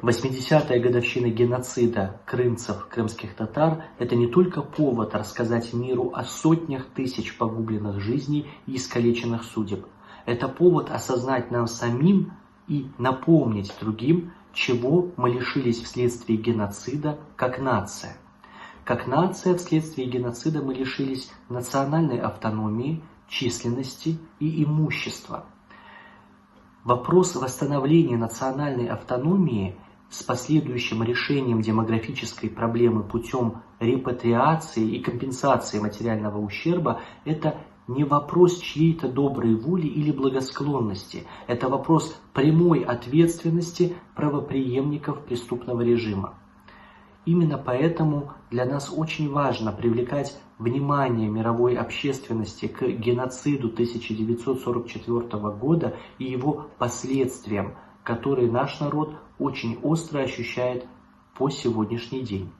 80-я годовщина геноцида крымцев, крымских татар – это не только повод рассказать миру о сотнях тысяч погубленных жизней и искалеченных судеб. Это повод осознать нам самим и напомнить другим, чего мы лишились вследствие геноцида как нация. Как нация вследствие геноцида мы лишились национальной автономии, численности и имущества. Вопрос восстановления национальной автономии с последующим решением демографической проблемы путем репатриации и компенсации материального ущерба – это не вопрос чьей-то доброй воли или благосклонности, это вопрос прямой ответственности правопреемников преступного режима. Именно поэтому для нас очень важно привлекать внимание мировой общественности к геноциду 1944 года и его последствиям, которые наш народ очень остро ощущает по сегодняшний день.